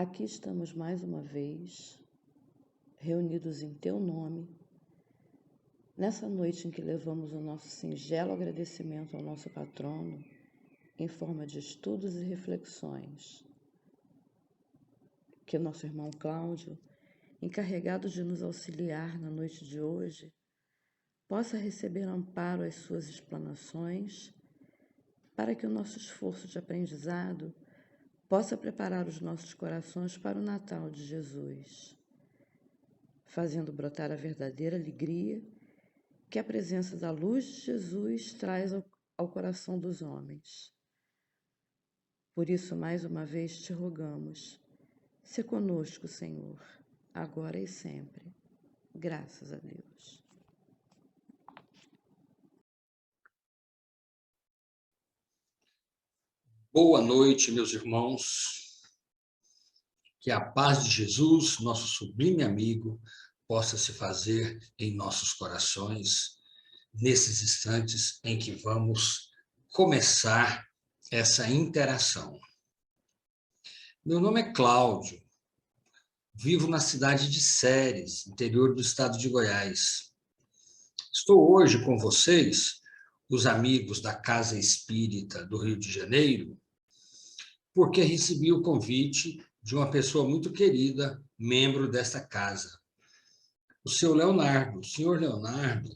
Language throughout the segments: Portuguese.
Aqui estamos mais uma vez, reunidos em Teu nome, nessa noite em que levamos o nosso singelo agradecimento ao nosso patrono, em forma de estudos e reflexões. Que o nosso irmão Cláudio, encarregado de nos auxiliar na noite de hoje, possa receber amparo às suas explanações, para que o nosso esforço de aprendizado possa preparar os nossos corações para o Natal de Jesus, fazendo brotar a verdadeira alegria que a presença da luz de Jesus traz ao coração dos homens. Por isso, mais uma vez te rogamos, se conosco, Senhor, agora e sempre. Graças a Deus. Boa noite, meus irmãos. Que a paz de Jesus, nosso sublime amigo, possa se fazer em nossos corações, nesses instantes em que vamos começar essa interação. Meu nome é Cláudio, vivo na cidade de Ceres, interior do estado de Goiás. Estou hoje com vocês, os amigos da Casa Espírita do Rio de Janeiro, porque recebi o convite de uma pessoa muito querida, membro desta casa. O senhor Leonardo. O senhor Leonardo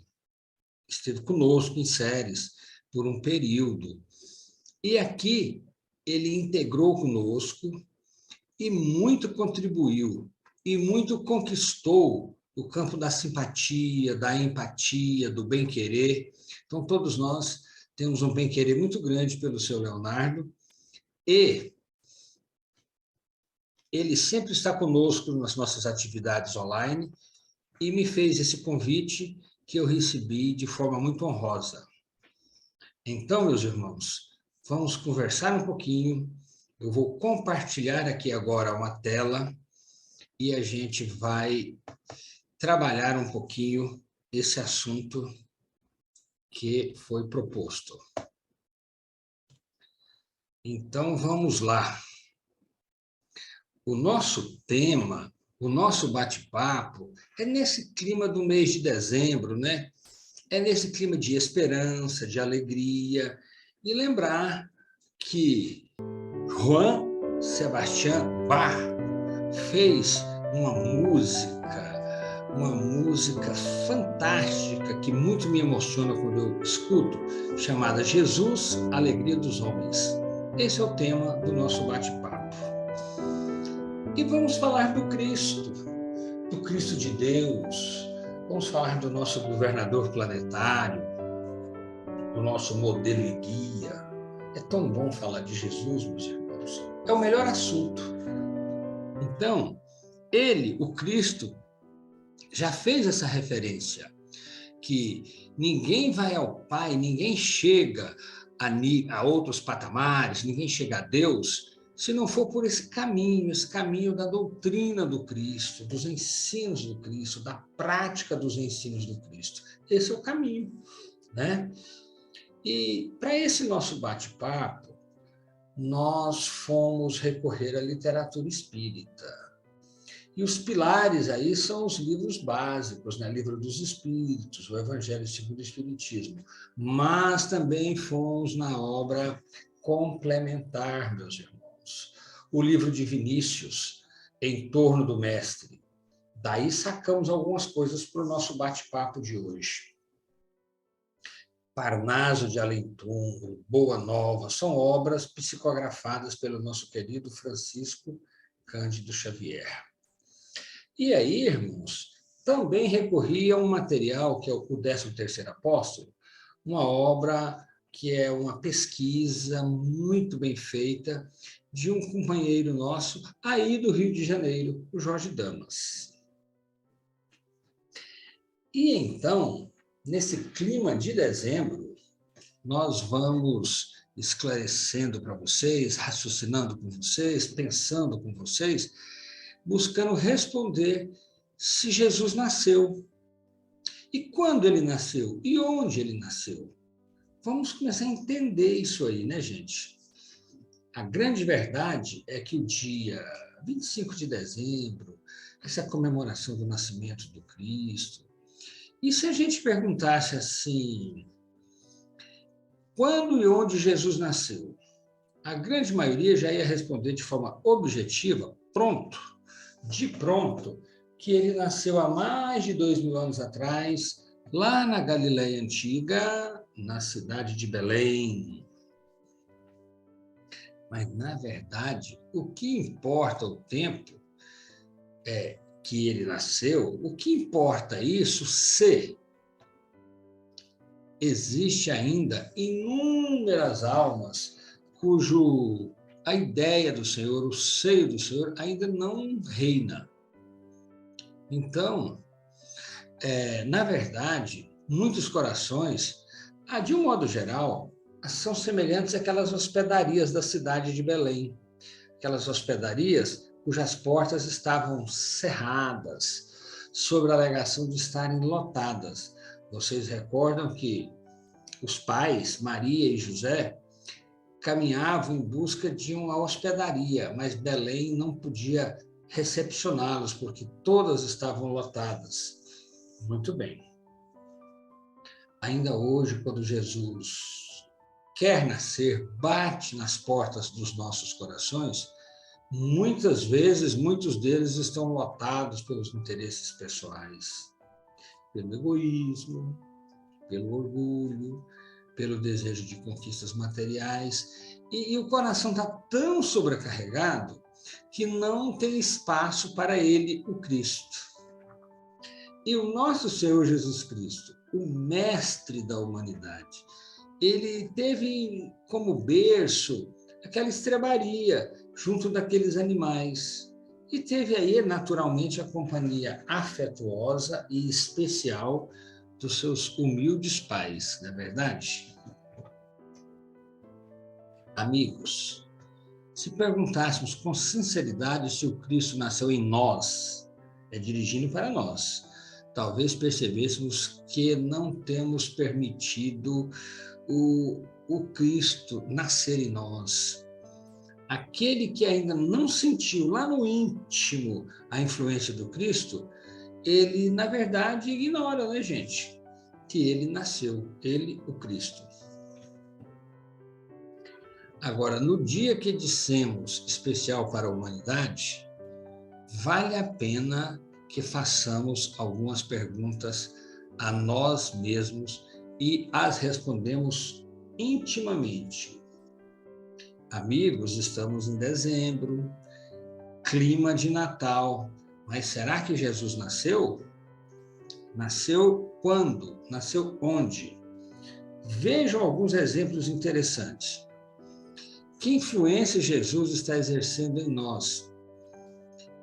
esteve conosco em Ceres por um período. E aqui ele integrou conosco e muito contribuiu, e muito conquistou o campo da simpatia, da empatia, do bem-querer. Então, todos nós temos um bem-querer muito grande pelo senhor Leonardo, e ele sempre está conosco nas nossas atividades online e me fez esse convite que eu recebi de forma muito honrosa. Então, meus irmãos, vamos conversar um pouquinho. Eu vou compartilhar aqui agora uma tela e a gente vai trabalhar um pouquinho esse assunto que foi proposto. Então, vamos lá. O nosso tema, o nosso bate-papo, é nesse clima do mês de dezembro, né? É nesse clima de esperança, de alegria, e lembrar que Johann Sebastian Bach fez uma música fantástica, que muito me emociona quando eu escuto, chamada Jesus, Alegria dos Homens. Esse é o tema do nosso bate-papo. E vamos falar do Cristo de Deus, vamos falar do nosso governador planetário, do nosso modelo e guia. É tão bom falar de Jesus, meus irmãos. É o melhor assunto. Então, ele, o Cristo, já fez essa referência, que ninguém vai ao Pai, ninguém chega a outros patamares, ninguém chega a Deus, se não for por esse caminho da doutrina do Cristo, dos ensinos do Cristo, da prática dos ensinos do Cristo. Esse é o caminho, né? E para esse nosso bate-papo, nós fomos recorrer à literatura espírita. E os pilares aí são os livros básicos, né? Livro dos Espíritos, o Evangelho segundo o Espiritismo. Mas também fomos na obra complementar, meus irmãos. O livro de Vinícius, Em Torno do Mestre. Daí sacamos algumas coisas para o nosso bate-papo de hoje. Parnaso de Além-Túmulo, Boa Nova, são obras psicografadas pelo nosso querido Francisco Cândido Xavier. E aí, irmãos, também recorri a um material que é o 13º Apóstolo, uma obra que é uma pesquisa muito bem feita de um companheiro nosso aí do Rio de Janeiro, o Jorge Damas. E então, nesse clima de dezembro, nós vamos esclarecendo para vocês, raciocinando com vocês, pensando com vocês, buscando responder se Jesus nasceu. E quando ele nasceu? E onde ele nasceu? Vamos começar a entender isso aí, né, gente? A grande verdade é que o dia 25 de dezembro, essa comemoração do nascimento do Cristo. E se a gente perguntasse assim, quando e onde Jesus nasceu? A grande maioria já ia responder de forma objetiva, de pronto, que ele nasceu há mais de 2.000 anos atrás, lá na Galileia Antiga, na cidade de Belém. Mas, na verdade, o que importa o tempo que ele nasceu, o que importa isso se existe ainda inúmeras almas a ideia do Senhor, o seio do Senhor, ainda não reina. Então, na verdade, muitos corações, de um modo geral, são semelhantes àquelas hospedarias da cidade de Belém. Aquelas hospedarias cujas portas estavam cerradas, sob a alegação de estarem lotadas. Vocês recordam que os pais, Maria e José, caminhavam em busca de uma hospedaria, mas Belém não podia recepcioná-los, porque todas estavam lotadas. Muito bem. Ainda hoje, quando Jesus quer nascer, bate nas portas dos nossos corações, muitas vezes, muitos deles estão lotados pelos interesses pessoais, pelo egoísmo, pelo orgulho, pelo desejo de conquistas materiais, e o coração está tão sobrecarregado que não tem espaço para ele, o Cristo. E o nosso Senhor Jesus Cristo, o mestre da humanidade, ele teve como berço aquela estrebaria junto daqueles animais, e teve aí, naturalmente, a companhia afetuosa e especial dos seus humildes pais, não é verdade? Amigos, se perguntássemos com sinceridade se o Cristo nasceu em nós, dirigindo para nós, talvez percebêssemos que não temos permitido o Cristo nascer em nós. Aquele que ainda não sentiu lá no íntimo a influência do Cristo, ele, na verdade, ignora, né, gente? Que ele nasceu, ele, o Cristo. Agora, no dia que dissemos especial para a humanidade, vale a pena que façamos algumas perguntas a nós mesmos e as respondemos intimamente. Amigos, estamos em dezembro, clima de Natal, mas será que Jesus nasceu? Nasceu quando? Nasceu onde? Vejam alguns exemplos interessantes. Que influência Jesus está exercendo em nós?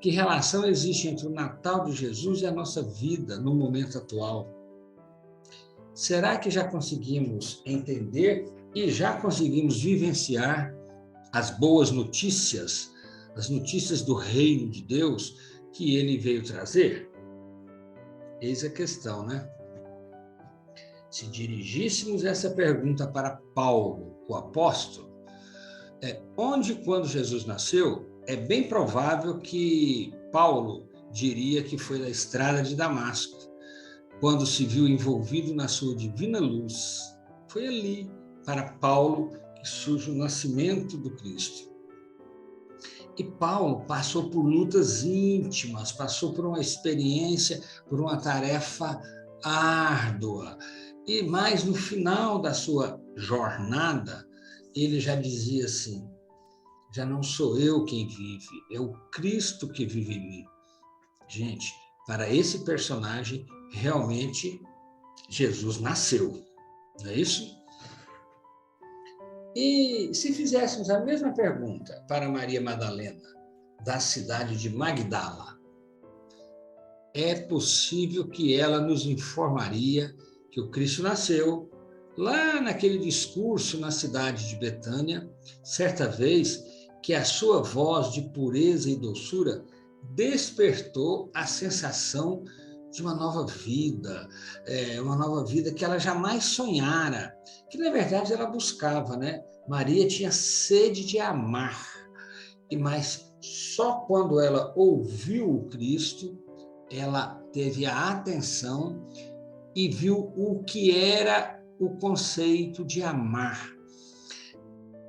Que relação existe entre o Natal de Jesus e a nossa vida no momento atual? Será que já conseguimos entender e já conseguimos vivenciar as boas notícias, as notícias do reino de Deus que ele veio trazer? Eis a questão, né? Se dirigíssemos essa pergunta para Paulo, o apóstolo, onde e quando Jesus nasceu, é bem provável que Paulo diria que foi na estrada de Damasco, quando se viu envolvido na sua divina luz. Foi ali, para Paulo, que surge o nascimento do Cristo. E Paulo passou por lutas íntimas, passou por uma experiência, por uma tarefa árdua. E mais no final da sua jornada, ele já dizia assim: já não sou eu quem vive, é o Cristo que vive em mim. Gente, para esse personagem, realmente, Jesus nasceu, não é isso? E se fizéssemos a mesma pergunta para Maria Madalena, da cidade de Magdala, é possível que ela nos informaria que o Cristo nasceu lá naquele discurso na cidade de Betânia, certa vez que a sua voz de pureza e doçura despertou a sensação de uma nova vida que ela jamais sonhara, que na verdade ela buscava, né? Maria tinha sede de amar, mas Só quando ela ouviu o Cristo, ela teve a atenção e viu o que era o conceito de amar.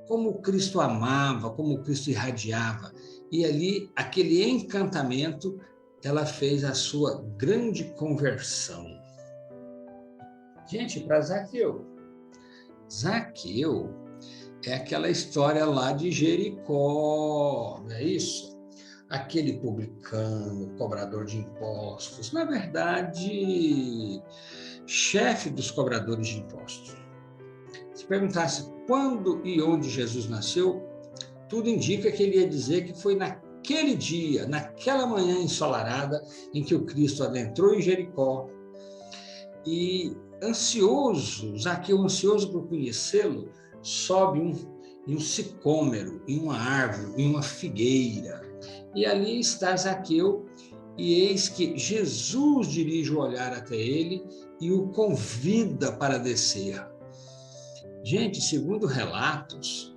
Como o Cristo amava, como o Cristo irradiava. E ali, aquele encantamento, ela fez a sua grande conversão. Gente, para Zaqueu. Zaqueu é aquela história lá de Jericó, não é isso? Aquele publicano, cobrador de impostos, na verdade, chefe dos cobradores de impostos. Se perguntasse quando e onde Jesus nasceu, tudo indica que ele ia dizer que foi naquele dia, naquela manhã ensolarada, em que o Cristo adentrou em Jericó. E ansioso, Zaqueu ansioso por conhecê-lo, sobe em um sicômoro, em uma árvore, em uma figueira. E ali está Zaqueu, e eis que Jesus dirige o olhar até ele e o convida para descer. Gente, segundo relatos,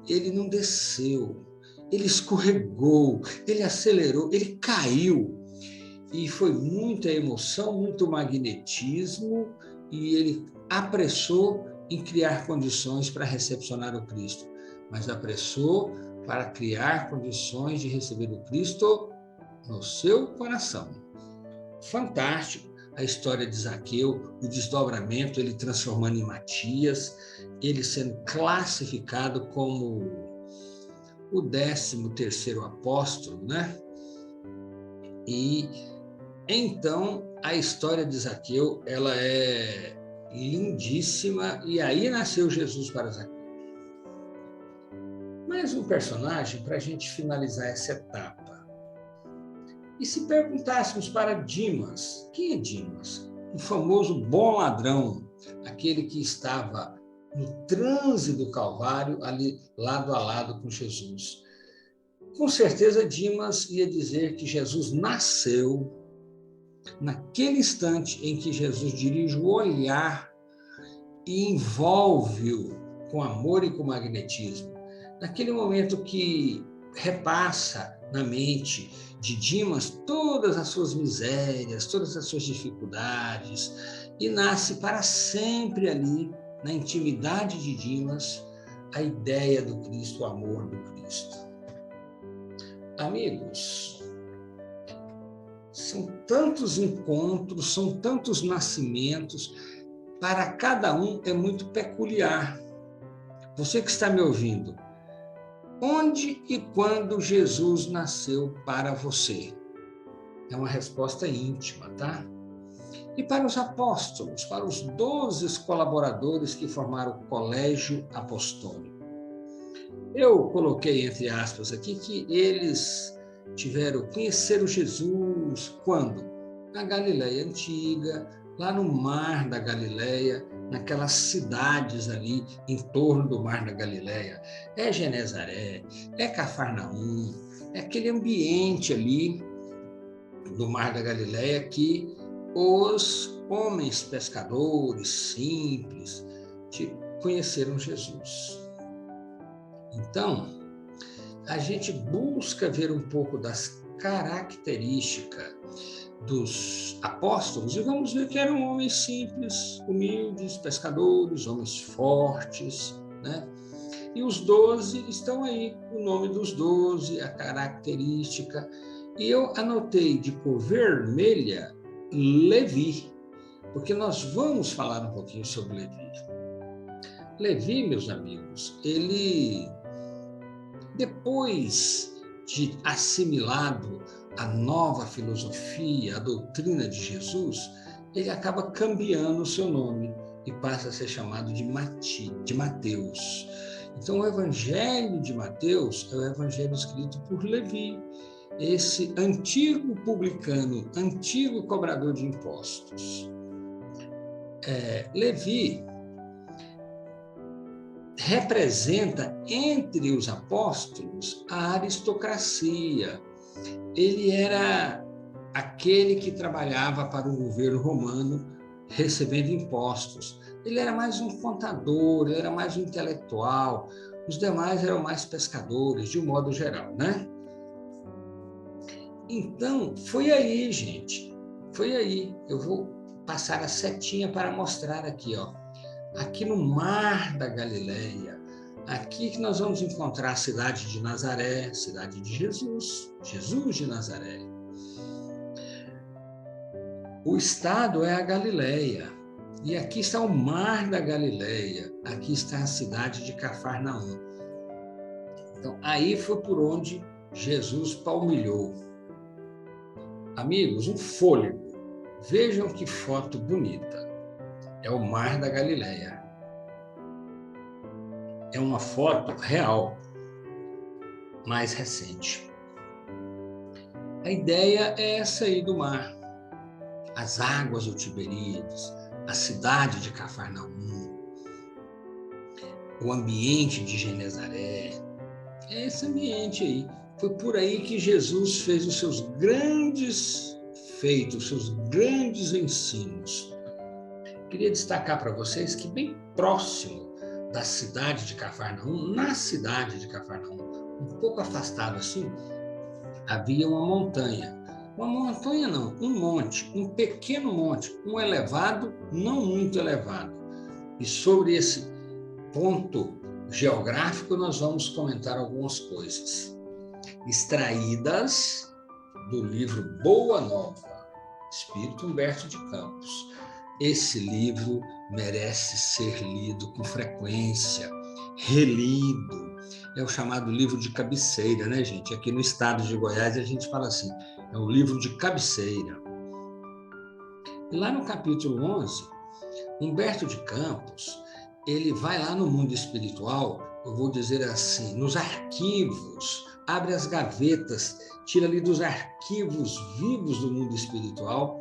ele não desceu, ele escorregou, ele acelerou, ele caiu. E foi muita emoção, muito magnetismo, e ele apressou em criar condições para recepcionar o Cristo, mas apressou para criar condições de receber o Cristo no seu coração. Fantástico a história de Zaqueu, o desdobramento, ele transformando em Matias, ele sendo classificado como o 13º apóstolo, né? E então a história de Zaqueu, ela é lindíssima, e aí nasceu Jesus para Zaqueu. Mais um personagem para a gente finalizar essa etapa. E se perguntássemos para Dimas, quem é Dimas? O famoso bom ladrão, aquele que estava no transe do Calvário, ali lado a lado com Jesus. Com certeza Dimas ia dizer que Jesus nasceu naquele instante em que Jesus dirige o olhar e envolve-o com amor e com magnetismo. Naquele momento que repassa na mente de Dimas todas as suas misérias, todas as suas dificuldades, e nasce para sempre ali, na intimidade de Dimas, a ideia do Cristo, o amor do Cristo. Amigos, são tantos encontros, são tantos nascimentos, para cada um é muito peculiar. Você que está me ouvindo, onde e quando Jesus nasceu para você? É uma resposta íntima, tá? E para os apóstolos, para os 12 colaboradores que formaram o Colégio Apostólico. Eu coloquei entre aspas aqui que eles conheceram Jesus quando? Na Galileia Antiga, lá no Mar da Galileia, naquelas cidades ali em torno do Mar da Galileia. É Genezaré, é Cafarnaum, é aquele ambiente ali do Mar da Galileia que os homens pescadores simples conheceram Jesus. Então, a gente busca ver um pouco das características dos apóstolos e vamos ver que eram homens simples, humildes, pescadores, homens fortes, né? E os 12 estão aí, o nome dos 12, a característica. E eu anotei de cor vermelha Levi, porque nós vamos falar um pouquinho sobre Levi. Levi, meus amigos, ele, depois de assimilado a nova filosofia, a doutrina de Jesus, ele acaba cambiando o seu nome e passa a ser chamado de Mateus. Então, o Evangelho de Mateus é o Evangelho escrito por Levi, esse antigo publicano, antigo cobrador de impostos. Levi representa entre os apóstolos a aristocracia. Ele era aquele que trabalhava para o governo romano recebendo impostos. Ele era mais um contador, ele era mais um intelectual, os demais eram mais pescadores, de um modo geral, né? Então, foi aí, gente. Foi aí. Eu vou passar a setinha para mostrar aqui, ó. Aqui no Mar da Galileia, aqui que nós vamos encontrar a cidade de Nazaré, cidade de Jesus, Jesus de Nazaré. O estado é a Galileia, e aqui está o Mar da Galileia, aqui está a cidade de Cafarnaum. Então, aí foi por onde Jesus palmilhou. Amigos, um fôlego. Vejam que foto bonita. É o Mar da Galileia. É uma foto real, mais recente. A ideia é essa aí do mar. As águas do Tiberíades, a cidade de Cafarnaum, o ambiente de Genezaré. É esse ambiente aí. Foi por aí que Jesus fez os seus grandes feitos, os seus grandes ensinos. Queria destacar para vocês que bem próximo da cidade de Cafarnaum, na cidade de Cafarnaum, um pouco afastado assim, havia uma montanha. Uma montanha não, um monte, um pequeno monte, um elevado, não muito elevado. E sobre esse ponto geográfico nós vamos comentar algumas coisas, extraídas do livro Boa Nova, Espírito Humberto de Campos. Esse livro merece ser lido com frequência, relido. É o chamado livro de cabeceira, né, gente? Aqui no estado de Goiás a gente fala assim, é o livro de cabeceira. E lá no capítulo 11, Humberto de Campos, ele vai lá no mundo espiritual, eu vou dizer assim, nos arquivos, abre as gavetas, tira ali dos arquivos vivos do mundo espiritual,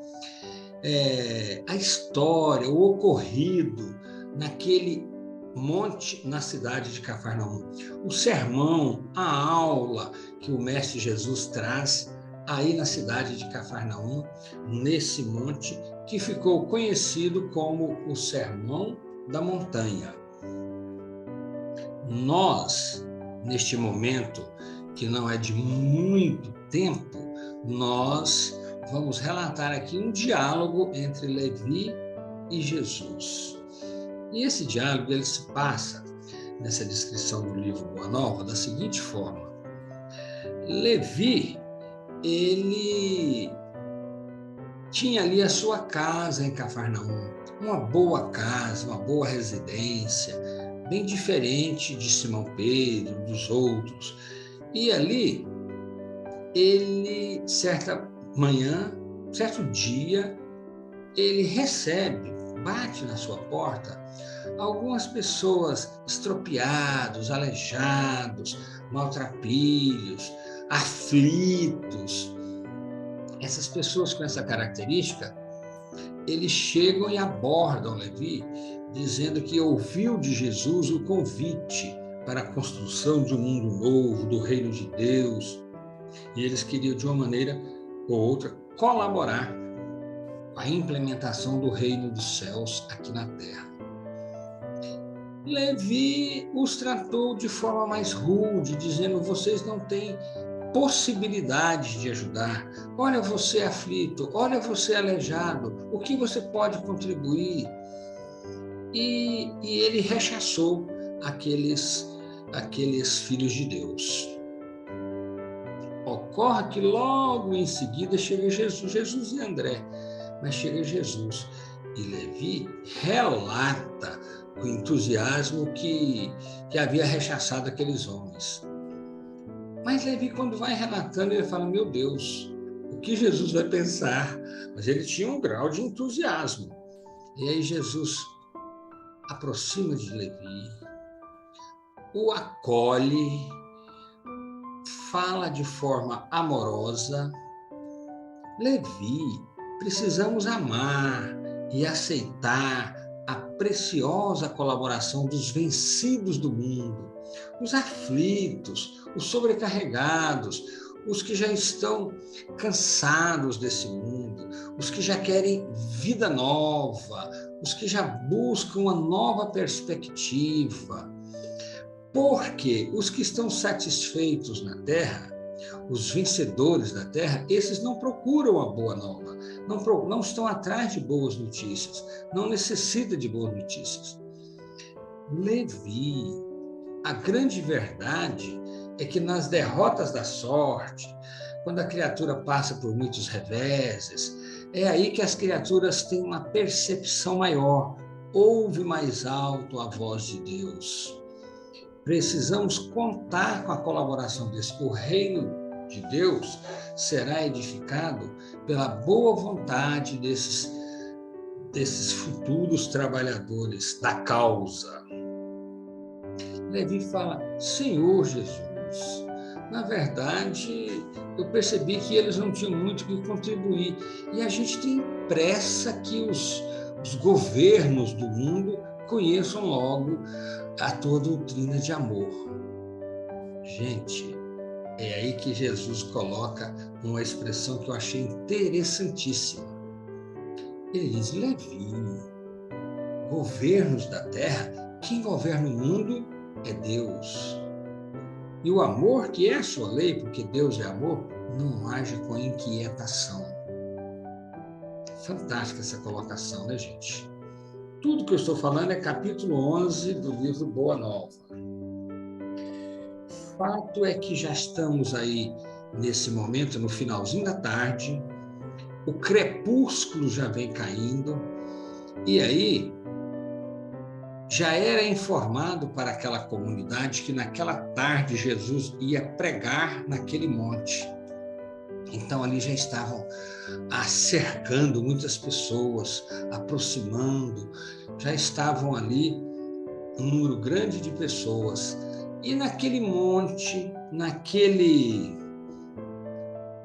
a história, o ocorrido naquele monte na cidade de Cafarnaum. O sermão, a aula que o Mestre Jesus traz aí na cidade de Cafarnaum, nesse monte que ficou conhecido como o Sermão da Montanha. Nós, neste momento, que não é de muito tempo, nós vamos relatar aqui um diálogo entre Levi e Jesus. E esse diálogo ele se passa, nessa descrição do livro Boa Nova, da seguinte forma. Levi, ele tinha ali a sua casa em Cafarnaum, uma boa casa, uma boa residência, bem diferente de Simão Pedro, dos outros. E ali, ele, certa manhã, certo dia, ele recebe, bate na sua porta, algumas pessoas estropiados, aleijados, maltrapilhos, aflitos. Essas pessoas com essa característica, eles chegam e abordam Levi, dizendo que ouviu de Jesus o convite para a construção de um mundo novo, do reino de Deus, e eles queriam, de uma maneira ou outra, colaborar com a implementação do reino dos céus aqui na terra. Levi os tratou de forma mais rude, dizendo: vocês não têm possibilidade de ajudar. Olha você aflito, olha você aleijado, o que você pode contribuir? E ele rechaçou aqueles filhos de Deus. Ocorre que logo em seguida chega Jesus e André, mas chega Jesus. E Levi relata com entusiasmo que havia rechaçado aqueles homens. Mas Levi, quando vai relatando, ele fala: meu Deus, o que Jesus vai pensar? Mas ele tinha um grau de entusiasmo. E aí Jesus aproxima de Levi, o acolhe, fala de forma amorosa. Levi, precisamos amar e aceitar a preciosa colaboração dos vencidos do mundo, os aflitos, os sobrecarregados, os que já estão cansados desse mundo, os que já querem vida nova, os que já buscam uma nova perspectiva. Porque os que estão satisfeitos na terra, Os vencedores da terra, esses não procuram a boa nova, não estão atrás de boas notícias, não necessitam de boas notícias. Levi, a grande verdade é que nas derrotas da sorte, quando a criatura passa por muitos reveses, é aí que as criaturas têm uma percepção maior, ouve mais alto a voz de Deus. Precisamos contar com a colaboração desse. O reino de Deus será edificado pela boa vontade desses futuros trabalhadores da causa. Levi fala: Senhor Jesus, na verdade, eu percebi que eles não tinham muito o que contribuir. E a gente tem pressa que os governos do mundo conheçam logo a tua doutrina de amor. Gente, é aí que Jesus coloca uma expressão que eu achei interessantíssima. Ele diz: Levi, governos da terra, quem governa o mundo é Deus. E o amor, que é a sua lei, porque Deus é amor, não age com inquietação. Fantástica essa colocação, né, gente? Tudo que eu estou falando é capítulo 11 do livro Boa Nova. Fato é que já estamos aí, nesse momento, no finalzinho da tarde, o crepúsculo já vem caindo, e aí já era informado para aquela comunidade que naquela tarde Jesus ia pregar naquele monte. Então ali já estavam cercando muitas pessoas, aproximando, já estavam ali um número grande de pessoas. E naquele monte, naquele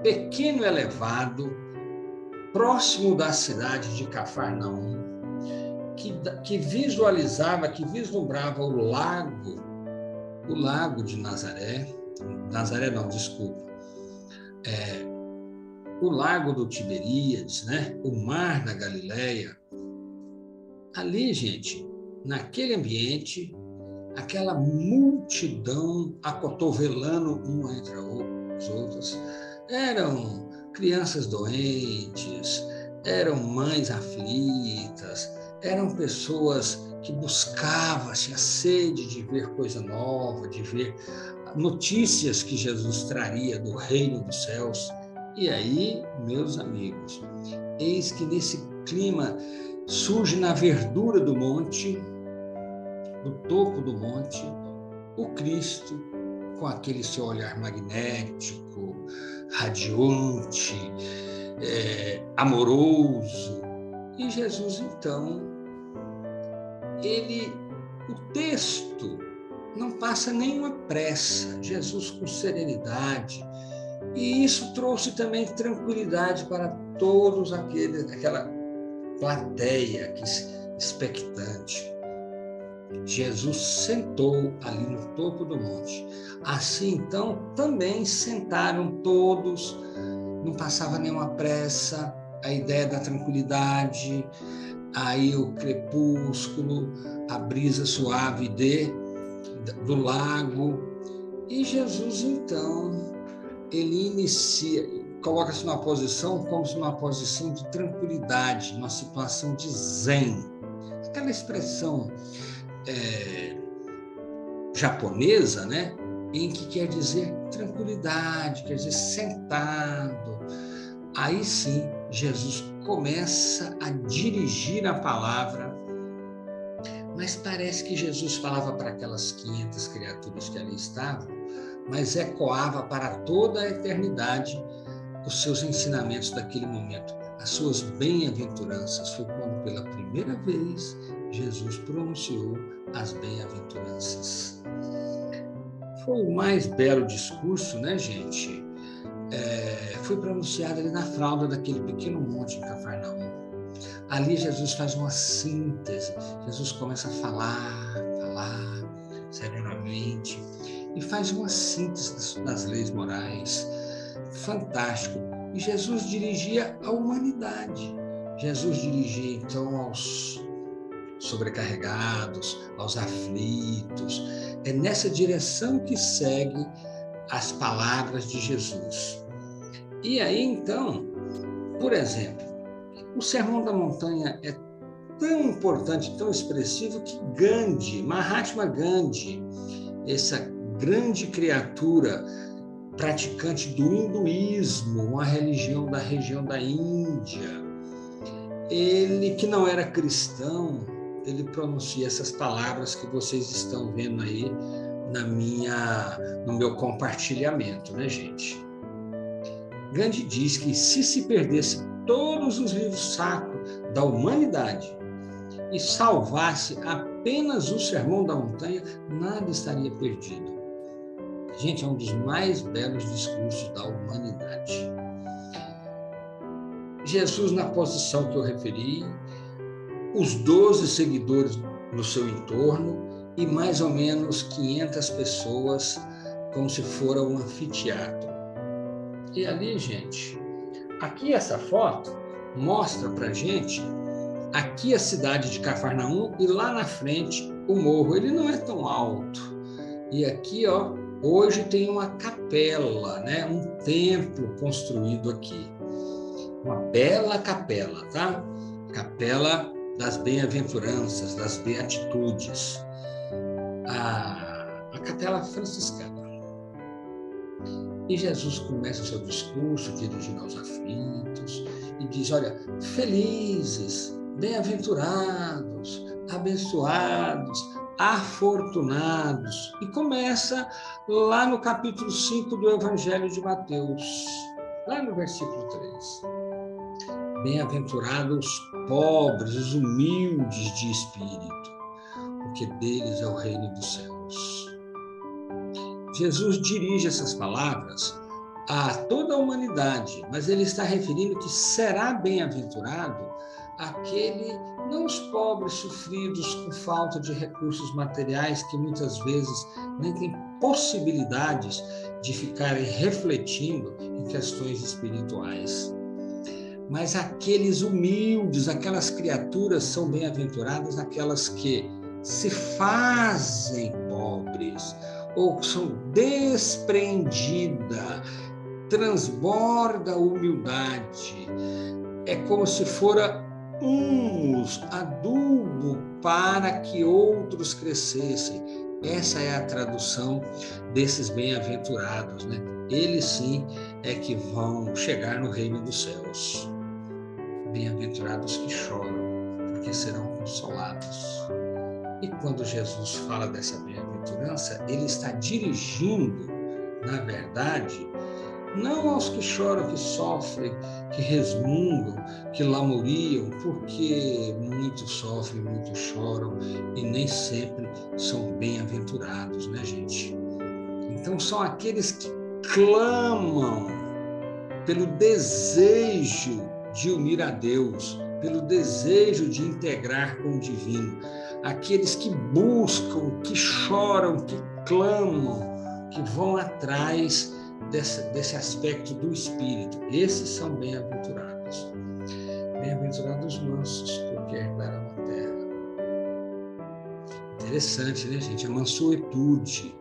pequeno elevado, próximo da cidade de Cafarnaum, que visualizava, que vislumbrava o lago de Nazaré, o lago do Tiberíades, né? O mar da Galileia. Ali, gente, naquele ambiente, aquela multidão acotovelando uma entre as outras, eram crianças doentes, eram mães aflitas, eram pessoas que buscavam a sede de ver coisa nova, de ver notícias que Jesus traria do reino dos céus. E aí, meus amigos, eis que nesse clima surge na verdura do monte, no topo do monte, o Cristo, com aquele seu olhar magnético, radiante, amoroso. E Jesus, então, o texto não passa nenhuma pressa, Jesus com serenidade, e isso trouxe também tranquilidade para todos aquela plateia expectante. Jesus sentou ali no topo do monte. Assim, então, também sentaram todos, não passava nenhuma pressa, a ideia da tranquilidade, aí o crepúsculo, a brisa suave do lago. E Jesus, então, ele coloca-se numa posição, como se numa posição de tranquilidade, numa situação de zen. Aquela expressão japonesa, né? Em que quer dizer tranquilidade, quer dizer sentado. Aí sim, Jesus começa a dirigir a palavra, mas parece que Jesus falava para aquelas 500 criaturas que ali estavam, mas ecoava para toda a eternidade os seus ensinamentos daquele momento, as suas bem-aventuranças. Foi quando pela primeira vez Jesus pronunciou as bem-aventuranças. Foi o mais belo discurso, né, gente? Foi pronunciado ali na fralda daquele pequeno monte em Cafarnaum. Ali Jesus faz uma síntese, Jesus começa a falar serenamente, e faz uma síntese das leis morais. Fantástico. E Jesus dirigia a humanidade. Jesus dirigia, então, aos sobrecarregados, aos aflitos. É nessa direção que segue as palavras de Jesus. E aí, então, por exemplo, o Sermão da Montanha é tão importante, tão expressivo, que Gandhi, Mahatma Gandhi, essa grande criatura praticante do hinduísmo, uma religião da região da Índia, ele que não era cristão, ele pronuncia essas palavras que vocês estão vendo aí no meu compartilhamento, né, gente? Gandhi diz que se perdesse todos os livros sacros da humanidade e salvasse apenas o Sermão da Montanha, nada estaria perdido. Gente, é um dos mais belos discursos da humanidade. Jesus, na posição que eu referi, os 12 seguidores no seu entorno e mais ou menos 500 pessoas, como se fora um anfiteatro. E ali, gente, aqui essa foto mostra pra gente aqui a cidade de Cafarnaum e lá na frente o morro. Ele não é tão alto. E aqui, ó, hoje tem uma capela, né? Um templo construído aqui. Uma bela capela, tá? Capela das bem-aventuranças, das beatitudes. A capela franciscana. E Jesus começa o seu discurso dirigindo aos aflitos e diz, olha, felizes, bem-aventurados, abençoados, afortunados. E começa lá no capítulo 5 do Evangelho de Mateus, lá no versículo 3. Bem-aventurados os pobres, os humildes de espírito, porque deles é o reino dos céus. Jesus dirige essas palavras a toda a humanidade, mas ele está referindo que será bem-aventurado aquele, não os pobres sofridos com falta de recursos materiais, que muitas vezes nem têm possibilidades de ficarem refletindo em questões espirituais. Mas aqueles humildes, aquelas criaturas são bem-aventuradas, aquelas que se fazem pobres, ou são desprendidas, transborda a humildade. É como se fora humus, adubo para que outros crescessem. Essa é a tradução desses bem-aventurados, né? Eles sim é que vão chegar no reino dos céus. Bem-aventurados que choram, porque serão consolados. E quando Jesus fala dessa bem-aventurança, ele está dirigindo, na verdade, não aos que choram, que sofrem, que resmungam, que lamuriam, porque muitos sofrem, muitos choram e nem sempre são bem-aventurados, né, gente? Então, são aqueles que clamam pelo desejo de unir a Deus, pelo desejo de integrar com o divino. Aqueles que buscam, que choram, que clamam, que vão atrás desse aspecto do Espírito. Esses são bem-aventurados. Bem-aventurados os mansos, porque herdarão a terra. Interessante, né, gente? A mansuetude.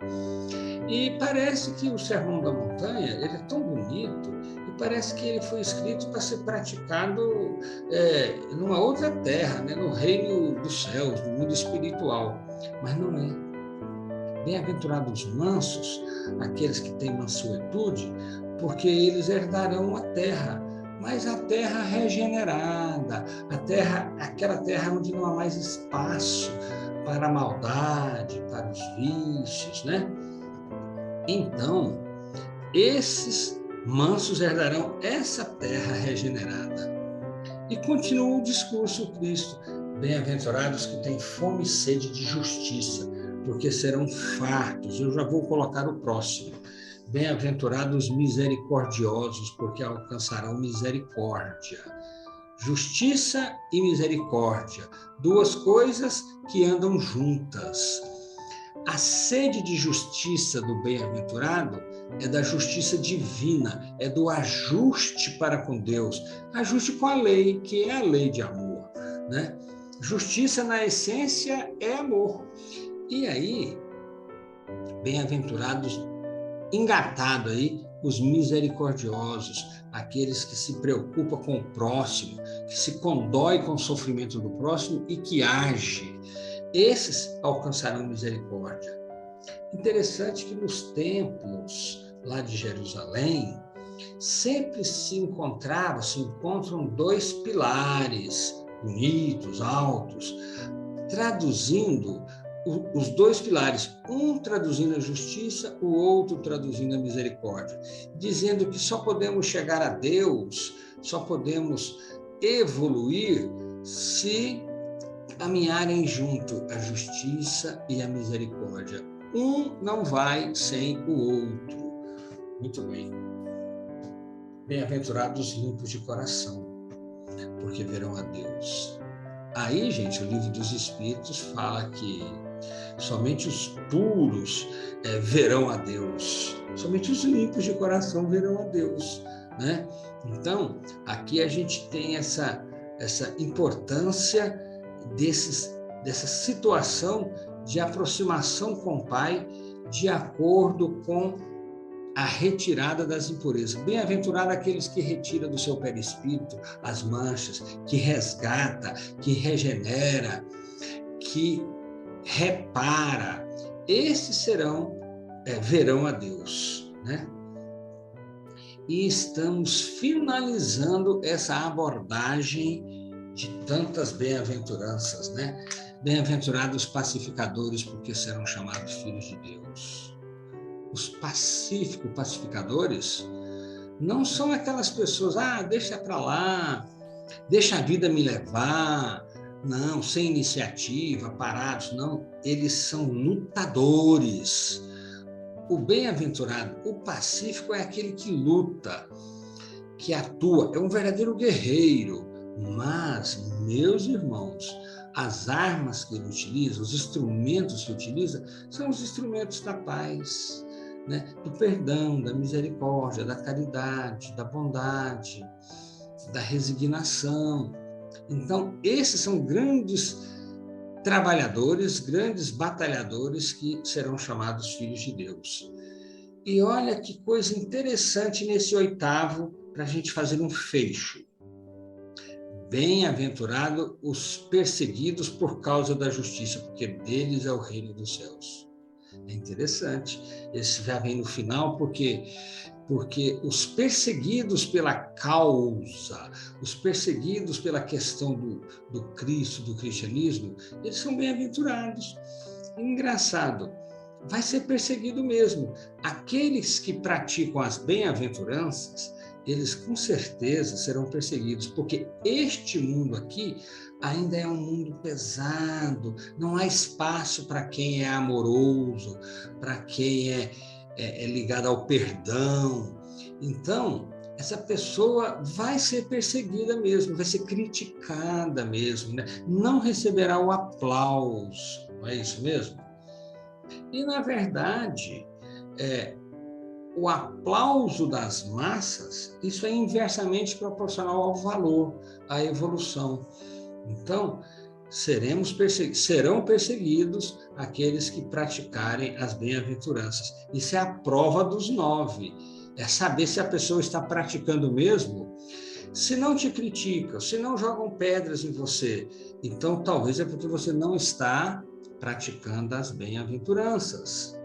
E parece que o Sermão da Montanha, ele é tão bonito, e parece que ele foi escrito para ser praticado numa outra terra, né? No reino dos céus, no mundo espiritual. Mas não é. Bem-aventurados os mansos, aqueles que têm mansuetude, porque eles herdarão a terra, mas a terra regenerada, aquela terra onde não há mais espaço para a maldade, para os vícios, né? Então, esses mansos herdarão essa terra regenerada. E continua o discurso do Cristo. Bem-aventurados que têm fome e sede de justiça, porque serão fartos. Eu já vou colocar o próximo. Bem-aventurados misericordiosos, porque alcançarão misericórdia. Justiça e misericórdia, duas coisas que andam juntas. A sede de justiça do bem-aventurado é da justiça divina, é do ajuste para com Deus, ajuste com a lei, que é a lei de amor, né? Justiça, na essência, é amor. E aí, bem-aventurados engatado aí os misericordiosos, aqueles que se preocupam com o próximo, que se condói com o sofrimento do próximo e que age. Esses alcançarão misericórdia. Interessante que nos templos lá de Jerusalém, sempre se encontram dois pilares bonitos, altos, traduzindo os dois pilares, um traduzindo a justiça, o outro traduzindo a misericórdia, dizendo que só podemos chegar a Deus, só podemos evoluir se caminharem junto a justiça e a misericórdia. Um não vai sem o outro. Muito bem. Bem-aventurados os limpos de coração, porque verão a Deus. Aí, gente, o Livro dos Espíritos fala que somente os puros verão a Deus. Somente os limpos de coração verão a Deus, né? Então, aqui a gente tem essa importância dessa situação de aproximação com o Pai de acordo com a retirada das impurezas. Bem-aventurado aqueles que retiram do seu perispírito as manchas, que resgata, que regenera, que repara. Esses verão a Deus, né? E estamos finalizando essa abordagem de tantas bem-aventuranças, né? Bem-aventurados os pacificadores, porque serão chamados filhos de Deus. Os pacificadores não são aquelas pessoas, deixa para lá, deixa a vida me levar, não, sem iniciativa, parados, não. Eles são lutadores. O bem-aventurado, o pacífico é aquele que luta, que atua, é um verdadeiro guerreiro. Mas, meus irmãos, as armas que ele utiliza, os instrumentos que utiliza, são os instrumentos da paz, né? Do perdão, da misericórdia, da caridade, da bondade, da resignação. Então, esses são grandes trabalhadores, grandes batalhadores que serão chamados filhos de Deus. E olha que coisa interessante nesse 8º, para a gente fazer um fecho. Bem-aventurado os perseguidos por causa da justiça, porque deles é o reino dos céus. É interessante. Esse já vem no final, porque os perseguidos pela causa, os perseguidos pela questão do Cristo, do cristianismo, eles são bem-aventurados. Engraçado, vai ser perseguido mesmo. Aqueles que praticam as bem-aventuranças, eles com certeza serão perseguidos, porque este mundo aqui ainda é um mundo pesado, não há espaço para quem é amoroso, para quem é ligado ao perdão. Então, essa pessoa vai ser perseguida mesmo, vai ser criticada mesmo, né? Não receberá o aplauso, não é isso mesmo? E, na verdade, o aplauso das massas, isso é inversamente proporcional ao valor, à evolução. Então, serão perseguidos aqueles que praticarem as bem-aventuranças. Isso é a prova dos 9. É saber se a pessoa está praticando mesmo. Se não te criticam, se não jogam pedras em você, então talvez é porque você não está praticando as bem-aventuranças.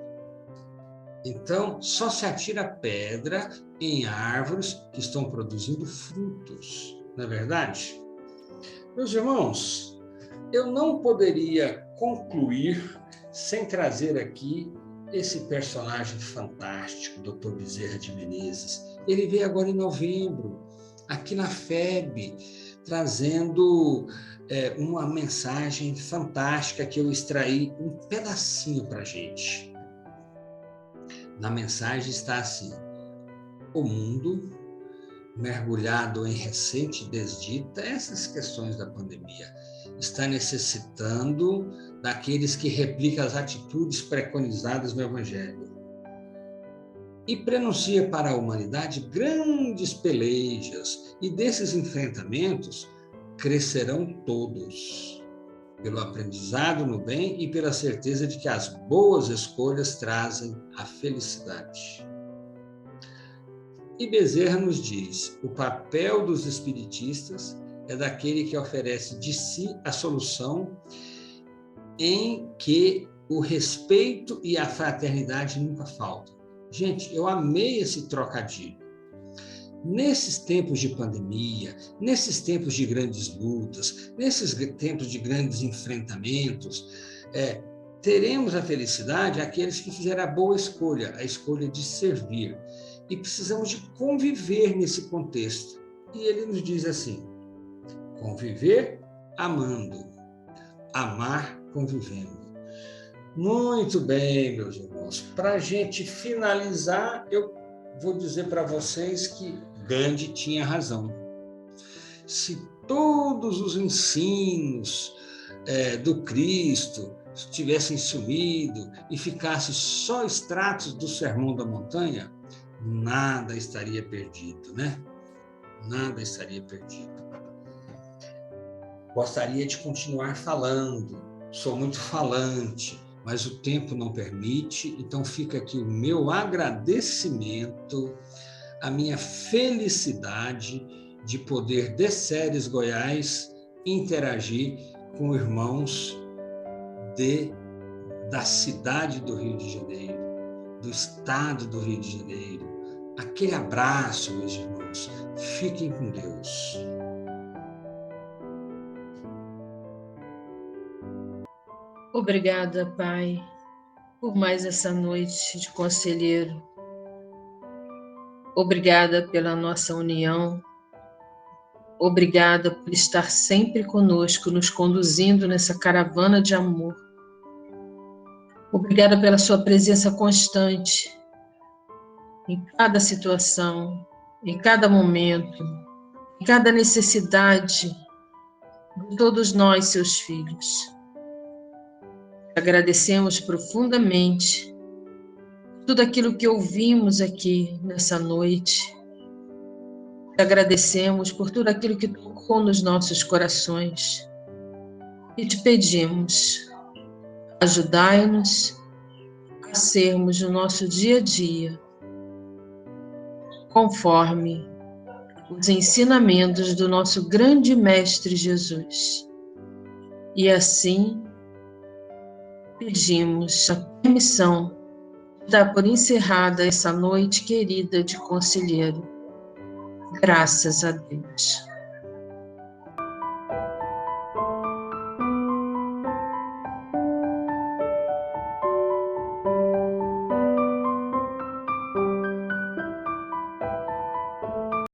Então, só se atira pedra em árvores que estão produzindo frutos, não é verdade? Meus irmãos, eu não poderia concluir sem trazer aqui esse personagem fantástico, Dr. Bezerra de Menezes. Ele veio agora em novembro, aqui na FEB, trazendo uma mensagem fantástica que eu extraí um pedacinho para a gente. Na mensagem está assim: o mundo, mergulhado em recente desdita, essas questões da pandemia, está necessitando daqueles que replicam as atitudes preconizadas no Evangelho e prenuncia para a humanidade grandes pelejas, e desses enfrentamentos crescerão todos, pelo aprendizado no bem e pela certeza de que as boas escolhas trazem a felicidade. E Bezerra nos diz: o papel dos espiritistas é daquele que oferece de si a solução em que o respeito e a fraternidade nunca faltam. Gente, eu amei esse trocadilho. Nesses tempos de pandemia, nesses tempos de grandes lutas, nesses tempos de grandes enfrentamentos, teremos a felicidade aqueles que fizeram a boa escolha, a escolha de servir. E precisamos de conviver nesse contexto. E ele nos diz assim: conviver amando, amar convivendo. Muito bem, meus irmãos. Para a gente finalizar, eu vou dizer para vocês que Gandhi tinha razão. Se todos os ensinos do Cristo tivessem sumido e ficasse só extratos do Sermão da Montanha, nada estaria perdido, né? Nada estaria perdido. Gostaria de continuar falando, sou muito falante, mas o tempo não permite, então fica aqui o meu agradecimento, a minha felicidade de poder, de Ceres, Goiás, interagir com irmãos da cidade do Rio de Janeiro, do estado do Rio de Janeiro. Aquele abraço, meus irmãos. Fiquem com Deus. Obrigada, Pai, por mais essa noite de conselheiro. Obrigada pela nossa união. Obrigada por estar sempre conosco, nos conduzindo nessa caravana de amor. Obrigada pela sua presença constante em cada situação, em cada momento, em cada necessidade de todos nós, seus filhos. Agradecemos profundamente tudo aquilo que ouvimos aqui nessa noite. Agradecemos por tudo aquilo que tocou nos nossos corações. E te pedimos, ajudai-nos a sermos no nosso dia a dia conforme os ensinamentos do nosso grande Mestre Jesus. E assim pedimos a permissão de dar por encerrada essa noite querida de conselheiro. Graças a Deus.